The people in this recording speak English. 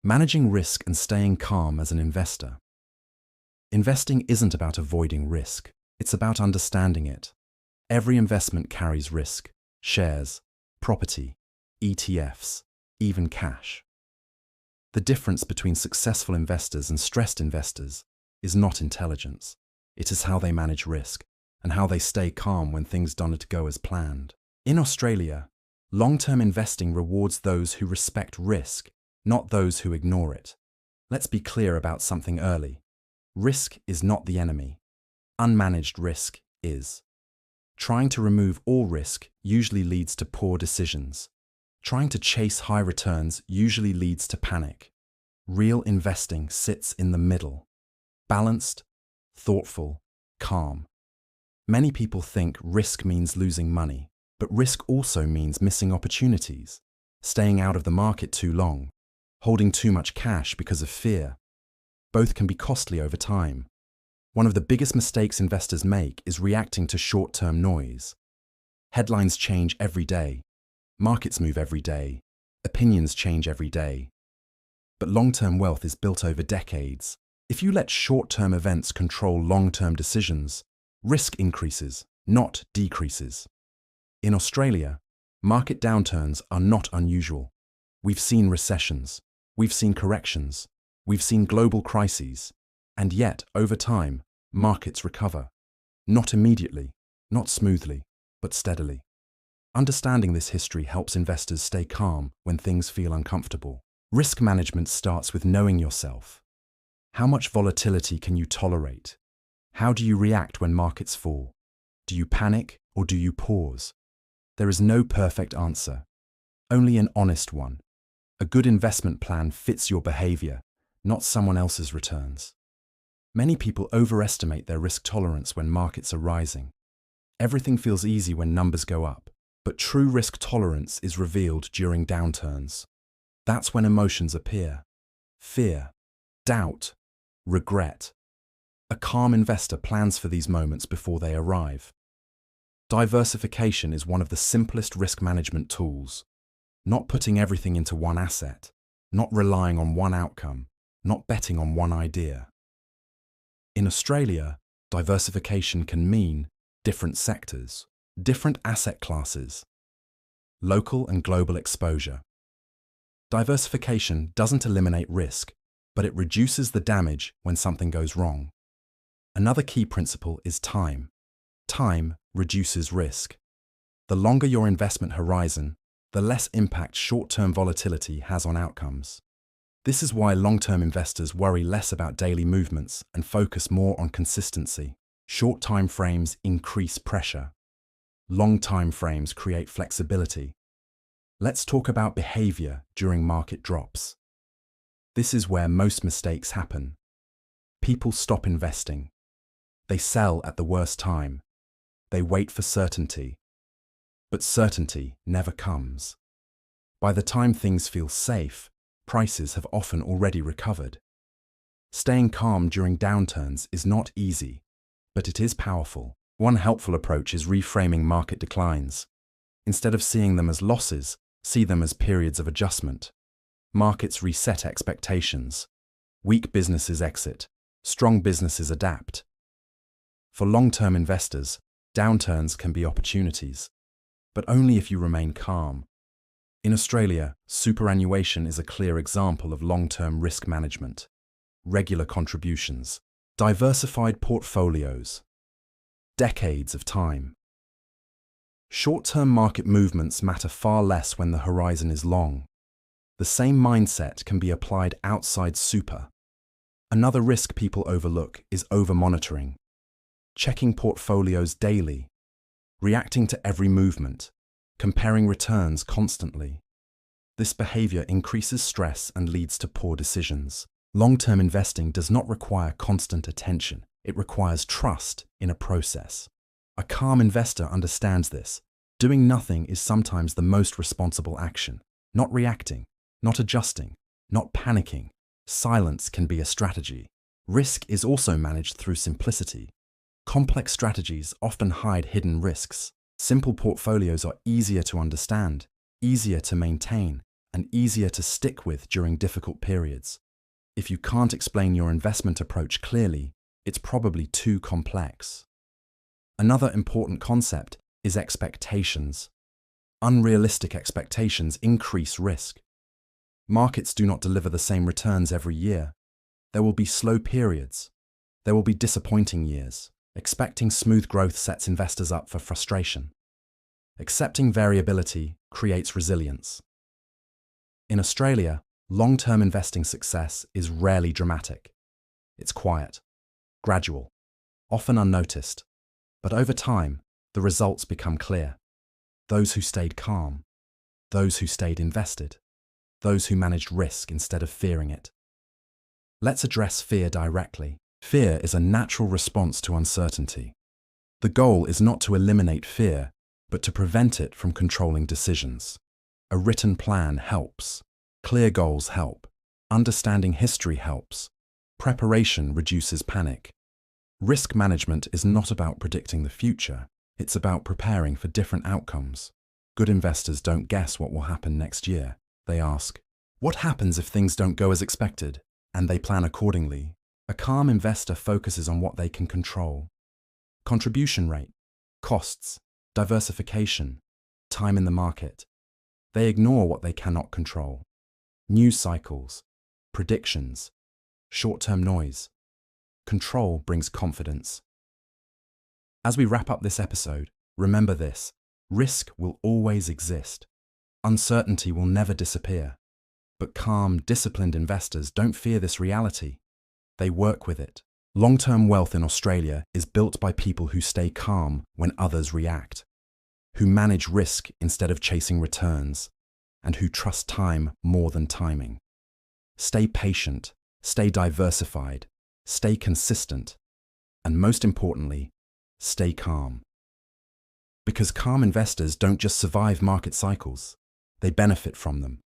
Managing risk and staying calm as an investor. Investing isn't about avoiding risk, it's about understanding it. Every investment carries risk: shares, property, ETFs, even cash. The difference between successful investors and stressed investors is not intelligence. It is how they manage risk and how they stay calm when things don't go as planned. In Australia, long-term investing rewards those who respect risk, not those who ignore it. Let's be clear about something early. Risk is not the enemy. Unmanaged risk is. Trying to remove all risk usually leads to poor decisions. Trying to chase high returns usually leads to panic. Real investing sits in the middle. Balanced, thoughtful, calm. Many people think risk means losing money, but risk also means missing opportunities, staying out of the market too long, holding too much cash because of fear. Both can be costly over time. One of the biggest mistakes investors make is reacting to short-term noise. Headlines change every day. Markets move every day. Opinions change every day. But long-term wealth is built over decades. If you let short-term events control long-term decisions, risk increases, not decreases. In Australia, market downturns are not unusual. We've seen recessions, we've seen corrections, we've seen global crises, and yet, over time, markets recover. Not immediately, not smoothly, but steadily. Understanding this history helps investors stay calm when things feel uncomfortable. Risk management starts with knowing yourself. How much volatility can you tolerate? How do you react when markets fall? Do you panic or do you pause? There is no perfect answer, only an honest one. A good investment plan fits your behavior, not someone else's returns. Many people overestimate their risk tolerance when markets are rising. Everything feels easy when numbers go up, but true risk tolerance is revealed during downturns. That's when emotions appear: fear, doubt, regret. A calm investor plans for these moments before they arrive. Diversification is one of the simplest risk management tools. Not putting everything into one asset, not relying on one outcome, not betting on one idea. In Australia, diversification can mean different sectors, different asset classes, local and global exposure. Diversification doesn't eliminate risk, but it reduces the damage when something goes wrong. Another key principle is time. Time reduces risk. The longer your investment horizon, the less impact short-term volatility has on outcomes. This is why long-term investors worry less about daily movements and focus more on consistency. Short time frames increase pressure. Long time frames create flexibility. Let's talk about behavior during market drops. This is where most mistakes happen. People stop investing. They sell at the worst time. They wait for certainty. But certainty never comes. By the time things feel safe, prices have often already recovered. Staying calm during downturns is not easy, but it is powerful. One helpful approach is reframing market declines. Instead of seeing them as losses, see them as periods of adjustment. Markets reset expectations. Weak businesses exit. Strong businesses adapt. For long-term investors, downturns can be opportunities, but only if you remain calm. In Australia, superannuation is a clear example of long-term risk management. Regular contributions, diversified portfolios, decades of time. Short-term market movements matter far less when the horizon is long. The same mindset can be applied outside super. Another risk people overlook is over-monitoring. Checking portfolios daily, reacting to every movement, comparing returns constantly. This behavior increases stress and leads to poor decisions. Long-term investing does not require constant attention. It requires trust in a process. A calm investor understands this. Doing nothing is sometimes the most responsible action. Not reacting, not adjusting, not panicking. Silence can be a strategy. Risk is also managed through simplicity. Complex strategies often hide hidden risks. Simple portfolios are easier to understand, easier to maintain, and easier to stick with during difficult periods. If you can't explain your investment approach clearly, it's probably too complex. Another important concept is expectations. Unrealistic expectations increase risk. Markets do not deliver the same returns every year. There will be slow periods. There will be disappointing years. Expecting smooth growth sets investors up for frustration. Accepting variability creates resilience. In Australia, long-term investing success is rarely dramatic. It's quiet, gradual, often unnoticed. But over time, the results become clear. Those who stayed calm, those who stayed invested, those who managed risk instead of fearing it. Let's address fear directly. Fear is a natural response to uncertainty. The goal is not to eliminate fear, but to prevent it from controlling decisions. A written plan helps. Clear goals help. Understanding history helps. Preparation reduces panic. Risk management is not about predicting the future. It's about preparing for different outcomes. Good investors don't guess what will happen next year. They ask, what happens if things don't go as expected? And they plan accordingly. A calm investor focuses on what they can control. Contribution rate, costs, diversification, time in the market. They ignore what they cannot control. News cycles, predictions, short-term noise. Control brings confidence. As we wrap up this episode, remember this: risk will always exist. Uncertainty will never disappear. But calm, disciplined investors don't fear this reality. They work with it. Long-term wealth in Australia is built by people who stay calm when others react, who manage risk instead of chasing returns, and who trust time more than timing. Stay patient, stay diversified, stay consistent, and most importantly, stay calm. Because calm investors don't just survive market cycles, they benefit from them.